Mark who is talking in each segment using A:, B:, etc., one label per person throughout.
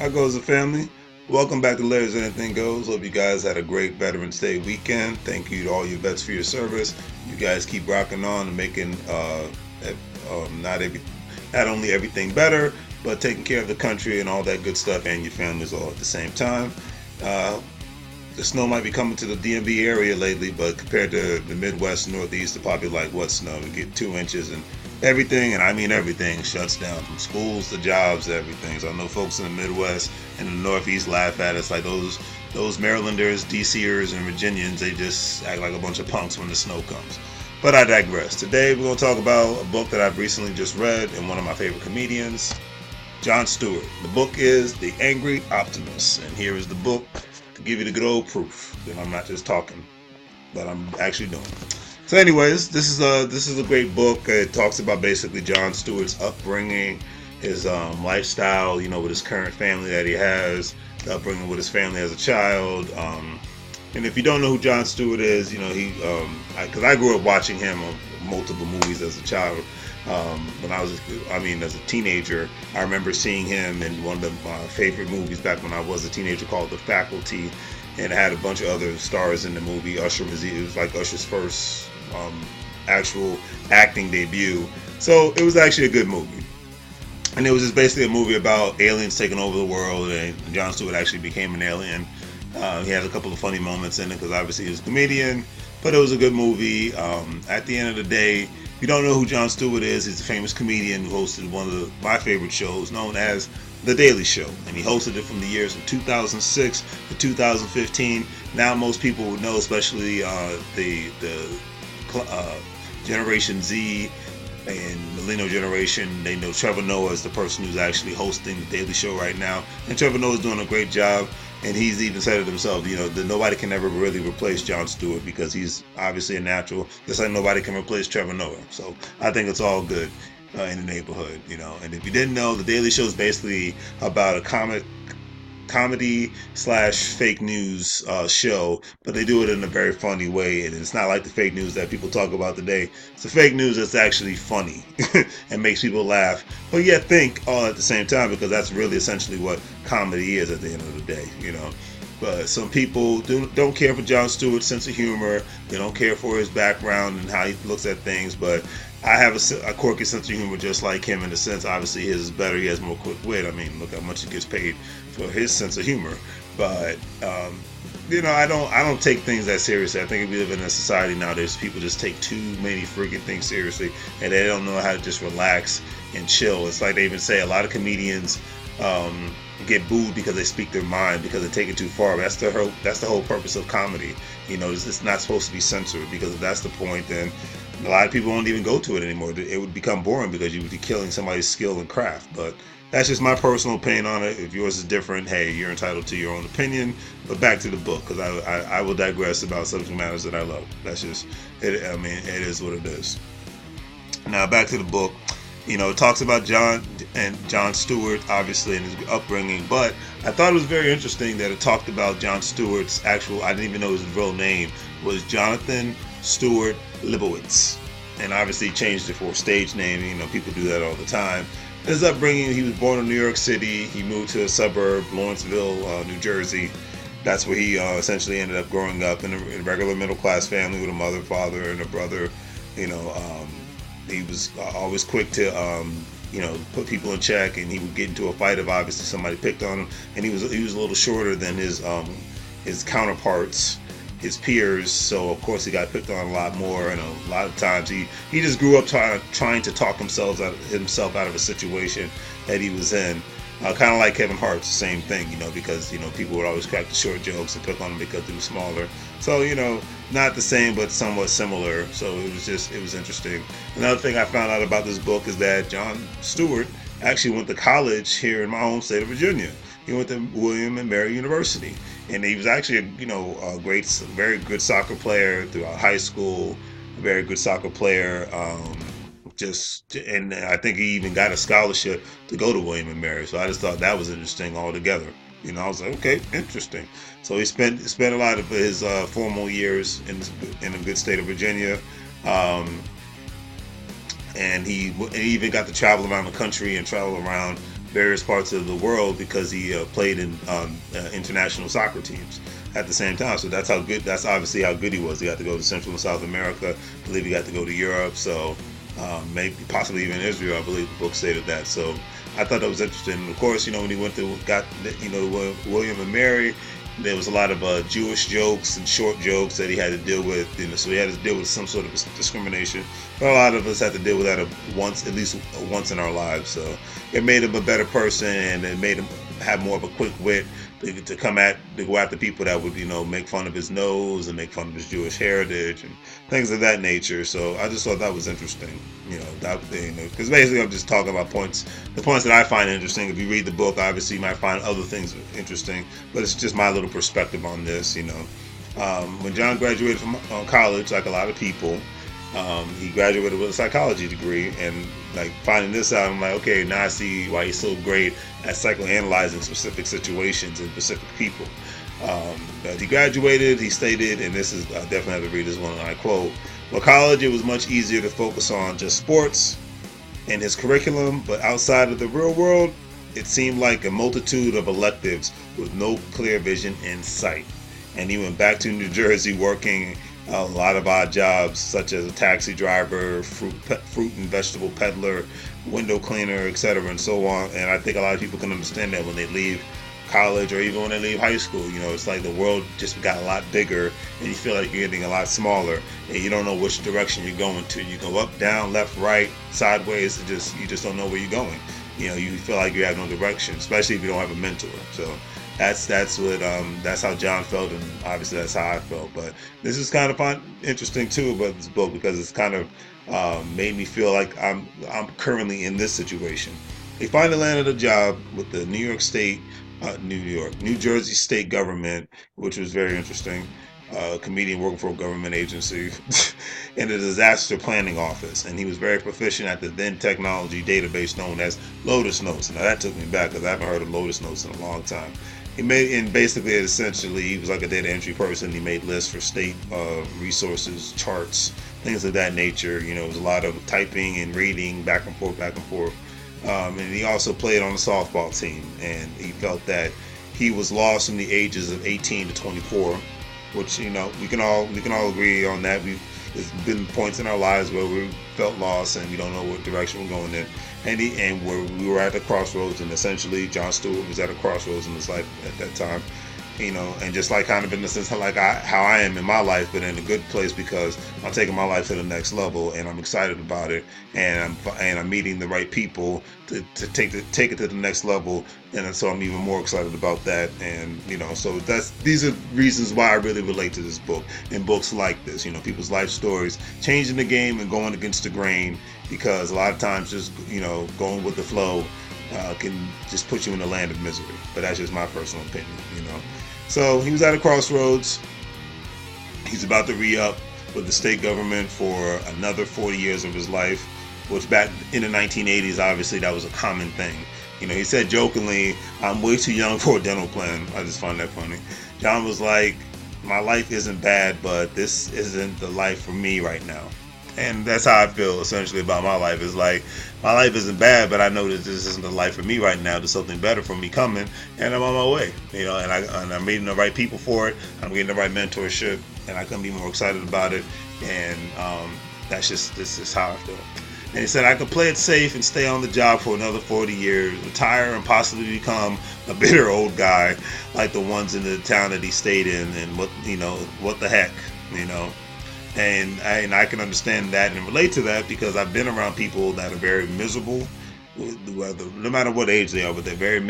A: How goes the family? Welcome back to Layers Anything Goes. Hope you guys had a great Veterans Day weekend. Thank you to all your vets for your service. You guys keep rocking on and making not every not only everything better, but taking care of the country and all that good stuff and your families all at the same time. Uh, the snow might be coming to the DMV area lately, but compared to the Midwest and Northeast, they're probably like what snow? We get 2 inches and everything, and I mean everything, shuts down from schools to jobs to everything. So I know folks in the Midwest and the Northeast laugh at us like those Marylanders, DCers, and Virginians. They just act like a bunch of punks when the snow comes. But I digress. Today we're going to talk about a book that I've recently just read and one of my favorite comedians, Jon Stewart. The book is The Angry Optimist, and here is the book to give you the good old proof that I'm not just talking, but I'm actually doing. So, anyways, this is a great book. It talks about basically Jon Stewart's upbringing, his lifestyle, with his current family that he has, the upbringing with his family as a child. And if you don't know who Jon Stewart is, because I grew up watching him on multiple movies as a child. As a teenager, I remember seeing him in one of my favorite movies back when I was a teenager called The Faculty, and it had a bunch of other stars in the movie. It was like Usher's first actual acting debut, so it was actually a good movie. And it was just basically a movie about aliens taking over the world, and Jon Stewart actually became an alien. He had a couple of funny moments in it because obviously he was a comedian, but it was a good movie. At the end of the day, if you don't know who Jon Stewart is, he's a famous comedian who hosted one of my favorite shows known as The Daily Show. And he hosted it from the years of 2006 to 2015. Now most people would know, especially the Generation Z and Millennial Generation, they know Trevor Noah is the person who's actually hosting The Daily Show right now. And Trevor Noah's doing a great job. And he's even said it himself, that nobody can ever really replace Jon Stewart because he's obviously a natural, just like nobody can replace Trevor Noah. So I think it's all good in the neighborhood, And if you didn't know, The Daily Show is basically about a comedy slash fake news show, but they do it in a very funny way, and it's not like the fake news that people talk about today. It's the fake news that's actually funny and makes people laugh, but yet think all at the same time, because that's really essentially what comedy is at the end of the day, But some people don't care for Jon Stewart's sense of humor. They don't care for his background and how he looks at things, but I have a quirky sense of humor just like him, in the sense, obviously his is better. He has more quick wit. I mean, look how much he gets paid for his sense of humor. But I don't take things that seriously. I think we live in a society nowadays, people just take too many freaking things seriously, and they don't know how to just relax and chill. It's like they even say a lot of comedians get booed because they speak their mind, because they take it too far. That's the whole purpose of comedy. It's not supposed to be censored, because if that's the point, then a lot of people won't even go to it anymore. It would become boring because you would be killing somebody's skill and craft. But that's just my personal opinion on it. If yours is different, hey, you're entitled to your own opinion. But back to the book, because I will digress about subject matters that I love. That's just it. I mean, it is what it is. Now back to the book. It talks about Jon Stewart, obviously, and his upbringing. But I thought it was very interesting that it talked about Jon Stewart's actual, I didn't even know his real name, was Jonathan Stewart Leibowitz. And obviously he changed it for a stage name. People do that all the time. His upbringing, he was born in New York City. He moved to a suburb, Lawrenceville, New Jersey. That's where he essentially ended up growing up in a regular middle-class family with a mother, father, and a brother. He was always quick to, put people in check, and he would get into a fight if obviously somebody picked on him. And he was a little shorter than his counterparts, his peers, so of course he got picked on a lot more, and a lot of times he just grew up trying to talk himself out of a situation that he was in. Kind of like Kevin Hart's the same thing, because people would always crack the short jokes and pick on him because he was smaller. So not the same, but somewhat similar. So it was interesting. Another thing I found out about this book is that Jon Stewart actually went to college here in my home state of Virginia. He went to William and Mary University, and he was actually a very good soccer player throughout high school. A very good soccer player. And I think he even got a scholarship to go to William and Mary. So I just thought that was interesting altogether. I was like, okay, interesting. So he spent a lot of his formal years in a good state of Virginia. And he even got to travel around the country and travel around various parts of the world because he played in international soccer teams at the same time. So that's how good. That's obviously how good he was. He got to go to Central and South America. I believe he got to go to Europe. So maybe possibly even Israel. I believe the book stated that. So I thought that was interesting. And of course, when he got William and Mary, there was a lot of Jewish jokes and short jokes that he had to deal with. So he had to deal with some sort of discrimination. But a lot of us had to deal with that at least once in our lives. So it made him a better person, and it made him have more of a quick wit to go after people that would make fun of his nose and make fun of his Jewish heritage and things of that nature. So I just thought that was interesting, because basically I'm just talking about the points that I find interesting. If you read the book, obviously you might find other things interesting, but it's just my little perspective on this. When John graduated from college, like a lot of people, he graduated with a psychology degree, and finding this out, I'm like, okay, now I see why he's so great at psychoanalyzing specific situations and specific people. As he graduated, he stated, and this is, I definitely have to read this one, and I quote, "Well, college, it was much easier to focus on just sports and his curriculum, but outside of the real world, it seemed like a multitude of electives with no clear vision in sight." And he went back to New Jersey working a lot of odd jobs, such as a taxi driver, fruit and vegetable peddler, window cleaner, etc., and so on. And I think a lot of people can understand that when they leave college or even when they leave high school. It's like the world just got a lot bigger, and you feel like you're getting a lot smaller, and you don't know which direction you're going to. You go up, down, left, right, sideways. You just don't know where you're going. You feel like you have no direction, especially if you don't have a mentor. So that's how John felt, and obviously that's how I felt. But this is kind of interesting too about this book, because it's kind of made me feel like I'm currently in this situation. He finally landed a job with the New Jersey state government, which was very interesting. A comedian working for a government agency in the disaster planning office, and he was very proficient at the then technology database known as Lotus Notes. Now that took me back, because I haven't heard of Lotus Notes in a long time. Essentially he was like a data entry person. He made lists for state resources, charts, things of that nature. It was a lot of typing and reading back and forth. And he also played on the softball team, and he felt that he was lost from the ages of 18 to 24, which we can all agree on that. There's been points in our lives where we felt lost and we don't know what direction we're going in, and where we were at the crossroads. And essentially, Jon Stewart was at a crossroads in his life at that time. And just like kind of in the sense of how I am in my life, but in a good place, because I'm taking my life to the next level, and I'm excited about it, and I'm meeting the right people to take it to the next level, and so I'm even more excited about that. And so these are reasons why I really relate to this book and books like this. People's life stories, changing the game and going against the grain, because a lot of times just going with the flow can just put you in the land of misery. But that's just my personal opinion. So he was at a crossroads. He's about to re-up with the state government for another 40 years of his life, which back in the 1980s, obviously that was a common thing. He said jokingly, "I'm way too young for a dental plan." I just find that funny. John was like, "My life isn't bad, but this isn't the life for me right now." And that's how I feel essentially about my life. It's like, my life isn't bad, but I know that this isn't the life for me right now. There's something better for me coming, and I'm on my way. And I'm meeting the right people for it. I'm getting the right mentorship, and I couldn't be more excited about it. And this is how I feel. And he said, "I could play it safe and stay on the job for another 40 years, retire, and possibly become a bitter old guy like the ones in the town that he stayed in. And what the heck, And I can understand that and relate to that, because I've been around people that are very miserable, no matter what age they are, but they're very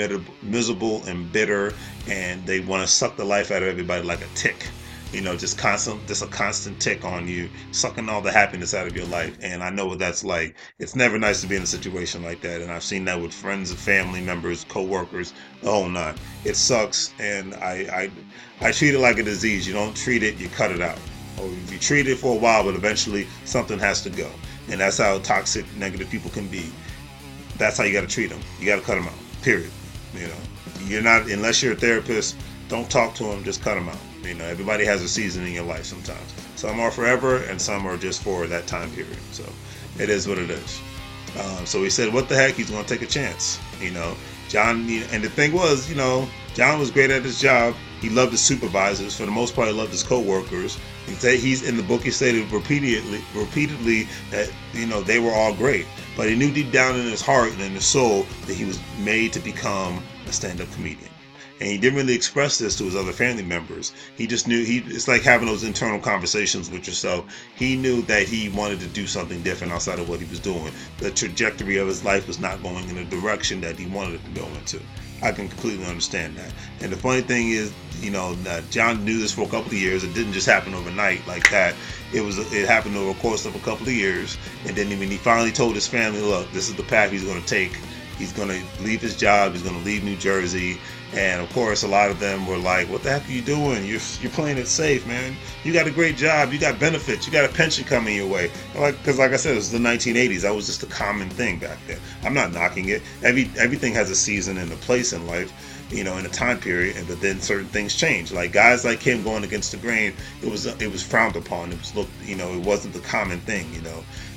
A: miserable and bitter, and they want to suck the life out of everybody like a tick. Just a constant tick on you, sucking all the happiness out of your life. And I know what that's like. It's never nice to be in a situation like that. And I've seen that with friends and family members, co-workers, the whole nine. It sucks, and I treat it like a disease. You don't treat it, you cut it out. Or if you treat it for a while, but eventually something has to go. And that's how toxic, negative people can be. That's how you got to treat them. You got to cut them out, period. You're not, unless you're a therapist, don't talk to them, just cut them out. Everybody has a season in your life sometimes. Some are forever, and some are just for that time period. So it is what it is. So he said, what the heck, he's going to take a chance. Jon, and the thing was, Jon was great at his job. He loved his supervisors. For the most part, he loved his co-workers. He's in the book, he stated repeatedly that, they were all great. But he knew deep down in his heart and in his soul that he was made to become a stand-up comedian. And he didn't really express this to his other family members. He just knew, it's like having those internal conversations with yourself. He knew that he wanted to do something different outside of what he was doing. The trajectory of his life was not going in the direction that he wanted it to go into. I can completely understand that. And the funny thing is, that Jon knew this for a couple of years. It didn't just happen overnight like that. It happened over the course of a couple of years. And then when he finally told his family, look, this is the path he's going to take. He's going to leave his job. He's going to leave New Jersey. And of course, a lot of them were like, what the heck are you doing? You're playing it safe, man. You got a great job. You got benefits. You got a pension coming your way. Because like I said, it was the 1980s. That was just a common thing back then. I'm not knocking it. Everything has a season and a place in life, in a time period. But then certain things change. Like guys like him going against the grain, it was frowned upon. It was looked, it wasn't the common thing,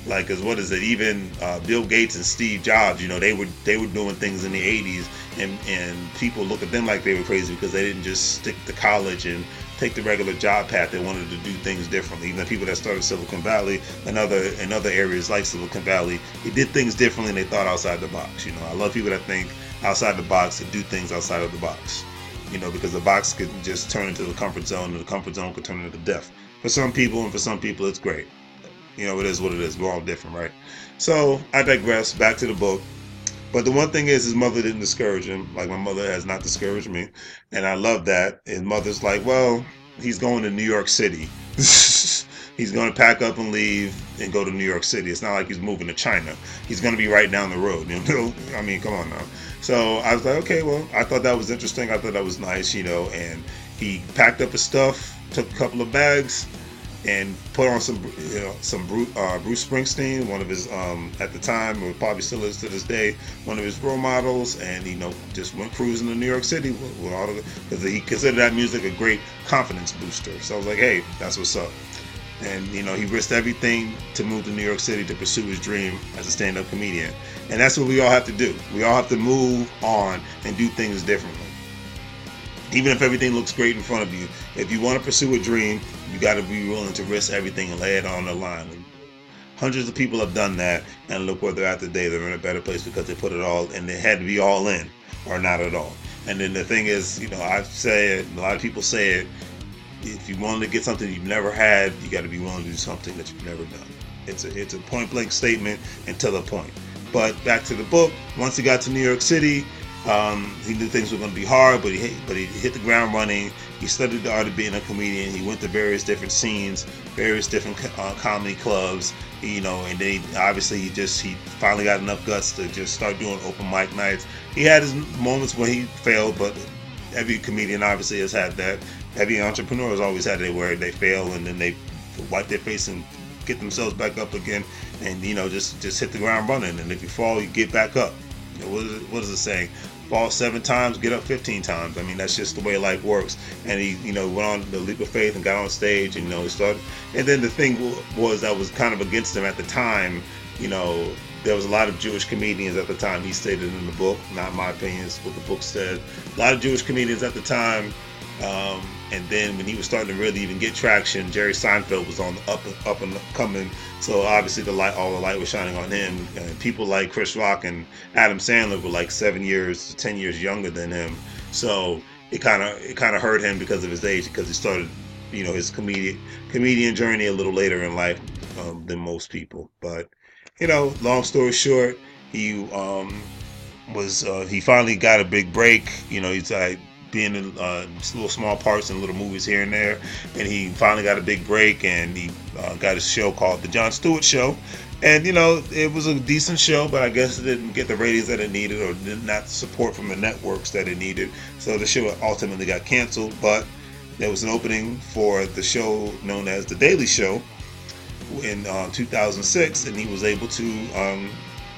A: Like, cause what is it? Even Bill Gates and Steve Jobs, they were doing things in the 80s, and people look at them like they were crazy because they didn't just stick to college and take the regular job path. They wanted to do things differently. Even the people that started Silicon Valley and other areas like Silicon Valley, they did things differently and they thought outside the box. I love people that think outside the box and do things outside of the box. Because the box could just turn into the comfort zone, and the comfort zone could turn into death. For some people, and for some people, it's great. It is what it is. We're all different, right? So I digress. Back to the book. But the one thing is, his mother didn't discourage him. Like my mother has not discouraged me. And I love that. His mother's like, well, he's going to New York City. He's going to pack up and leave and go to New York City. It's not like he's moving to China. He's going to be right down the road. I mean, come on now. So I was like, okay, well, I thought that was interesting. I thought that was nice, and he packed up his stuff, took a couple of bags, and put on some Bruce Springsteen, one of his at the time, or probably still is to this day, one of his role models, and just went cruising to New York City with all because he considered that music a great confidence booster. So I was like, hey, that's what's up. And he risked everything to move to New York City to pursue his dream as a stand-up comedian, and that's what we all have to do. We all have to move on and do things differently. Even if everything looks great in front of you, if you want to pursue a dream, you got to be willing to risk everything and lay it on the line. And hundreds of people have done that, and look where they're at today. They're in a better place because they put it all, and they had to be all in, or not at all. And then the thing is, I've said it, a lot of people say it, if you want to get something you've never had, you got to be willing to do something that you've never done. It's a point blank statement and to the point. But back to the book, once he got to New York City, he knew things were going to be hard, but he hit the ground running. He studied the art of being a comedian. He went to various different scenes, various different comedy clubs, and then he finally got enough guts to just start doing open mic nights. He had his moments where he failed, but every comedian obviously has had that. Every entrepreneur has always had it where they fail and then they wipe their face and get themselves back up again, and just hit the ground running. And if you fall, you get back up. What is it saying? Fall 7 times, get up 15 times. I mean, that's just the way life works. And he, went on the leap of faith and got on stage, and he started. And then the thing was that was kind of against him at the time. There was a lot of Jewish comedians at the time. He stated in the book, not my opinion, it's what the book said. A lot of Jewish comedians at the time. And then when he was starting to really even get traction, Jerry Seinfeld was on the up and coming. So obviously all the light was shining on him. And people like Chris Rock and Adam Sandler were like 7 years, 10 years younger than him. So it kind of hurt him because of his age, because he started, his comedian journey a little later in life than most people. But long story short, he finally got a big break. He's like being in little small parts in little movies here and there, and he finally got a big break, and he got a show called The Jon Stewart Show. And it was a decent show, but I guess it didn't get the ratings that it needed, or did not support from the networks that it needed. So the show ultimately got canceled. But there was an opening for the show known as The Daily Show in 2006, and he was able to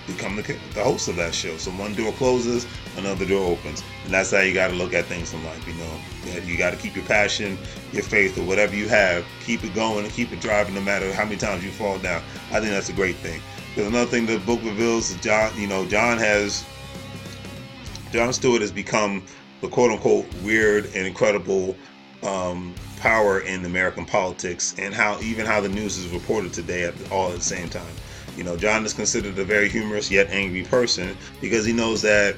A: become the host of that show. So one door closes, another door opens, and that's how you got to look at things in life. You got to keep your passion, your faith, or whatever you have, keep it going and keep it driving, no matter how many times you fall down. I think that's a great thing. Because another thing the book reveals is Jon Stewart has become the quote unquote weird and incredible power in American politics, and how the news is reported today all at the same time. Jon is considered a very humorous yet angry person because he knows that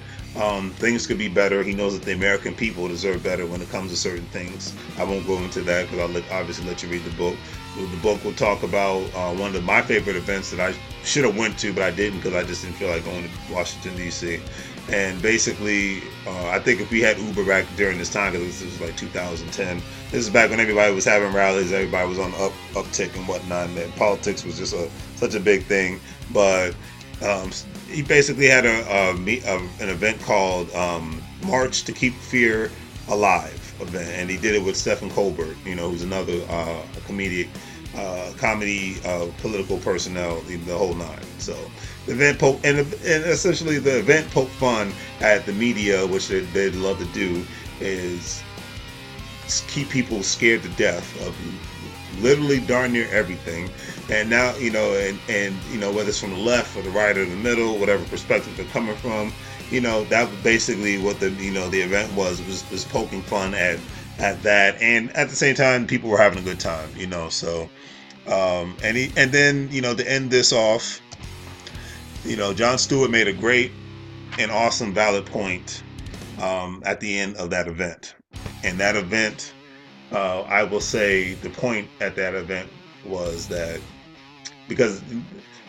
A: things could be better. He knows that the American people deserve better when it comes to certain things. I won't go into that because I'll obviously let you read the book. The book will talk about one of my favorite events that I should have went to, but I didn't because I just didn't feel like going to Washington, D.C. And basically, I think if we had Uber back during this time, because this was like 2010, this is back when everybody was having rallies, everybody was on the uptick and whatnot, and politics was just such a big thing. But he basically had an event called March to Keep Fear Alive event, and he did it with Stephen Colbert, who's another comedy political personnel, the whole nine. So the event and essentially the event poked fun at the media, which they'd love to do, is keep people scared to death of literally darn near everything. And now, whether it's from the left or the right or the middle, whatever perspective they're coming from, that was basically what the event was poking fun at that, and at the same time people were having a good time, so and then to end this off, Jon Stewart made a great and awesome valid point at the end of that event. And that event, I will say the point at that event was that, because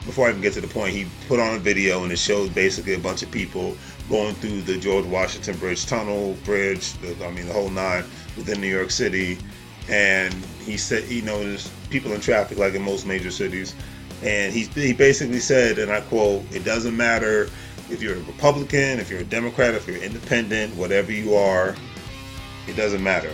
A: before I even get to the point, he put on a video and it showed basically a bunch of people going through the George Washington Bridge, the whole nine within New York City. And he said, there's people in traffic like in most major cities. And he basically said, and I quote, "It doesn't matter if you're a Republican, if you're a Democrat, if you're independent, whatever you are, it doesn't matter.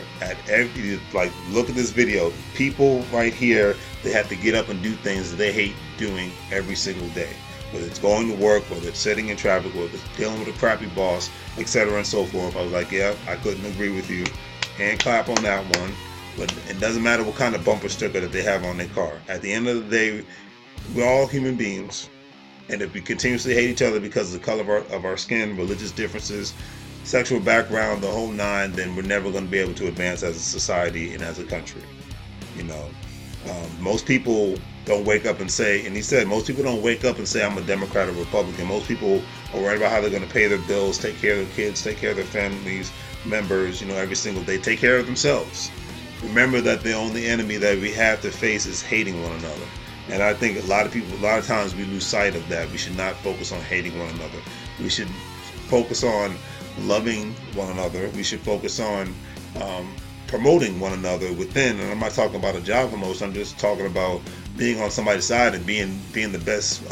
A: Look at this video. People right here, they have to get up and do things that they hate doing every single day. Whether it's going to work, whether it's sitting in traffic, whether it's dealing with a crappy boss, etc. and so forth." I was like, yeah, I couldn't agree with you. Hand clap on that one. But it doesn't matter what kind of bumper sticker that they have on their car. At the end of the day, we're all human beings. And if we continuously hate each other because of the color of our skin, religious differences, sexual background, the whole nine, then we're never going to be able to advance as a society and as a country. Most people don't wake up and say, and he said, most people don't wake up and say, I'm a Democrat or Republican. Most people are worried about how they're going to pay their bills, take care of their kids, take care of their families, members, every single day, take care of themselves. Remember that the only enemy that we have to face is hating one another. And I think a lot of times we lose sight of that. We should not focus on hating one another. We should focus on loving one another. We should focus on promoting one another within. And I'm not talking about a job promotion. I'm just talking about being on somebody's side and being the best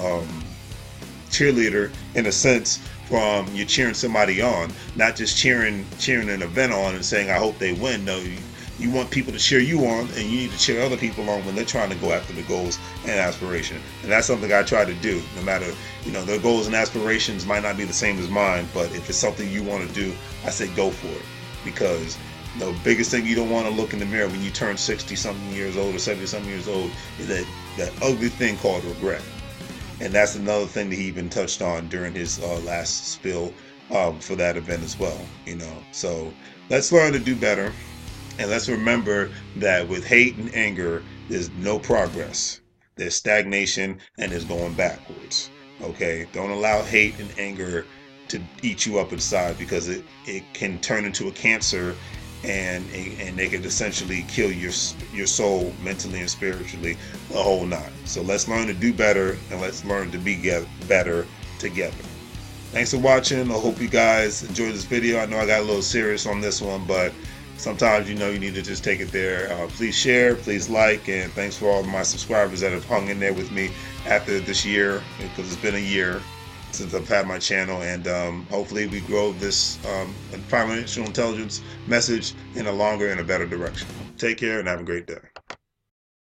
A: cheerleader, in a sense, from you cheering somebody on, not just cheering an event on and saying, I hope they win. No, you want people to cheer you on, and you need to cheer other people on when they're trying to go after the goals and aspiration. And that's something I try to do. No matter, their goals and aspirations might not be the same as mine, but if it's something you want to do, I say go for it. Because the biggest thing you don't want to look in the mirror when you turn 60-something years old or 70-something years old is that ugly thing called regret. And that's another thing that he even touched on during his last spill for that event as well. So let's learn to do better. And let's remember that with hate and anger, there's no progress. There's stagnation and there's going backwards. Okay? Don't allow hate and anger to eat you up inside, because it can turn into a cancer, and they can essentially kill your soul mentally and spiritually, the whole nine. So let's learn to do better, and let's learn to be better together. Thanks for watching. I hope you guys enjoyed this video. I know I got a little serious on this one, but sometimes you need to just take it there. Please share, please like, and thanks for all of my subscribers that have hung in there with me after this year, because it's been a year since I've had my channel, and hopefully we grow this financial intelligence message in a longer and a better direction. Take care and have a great day.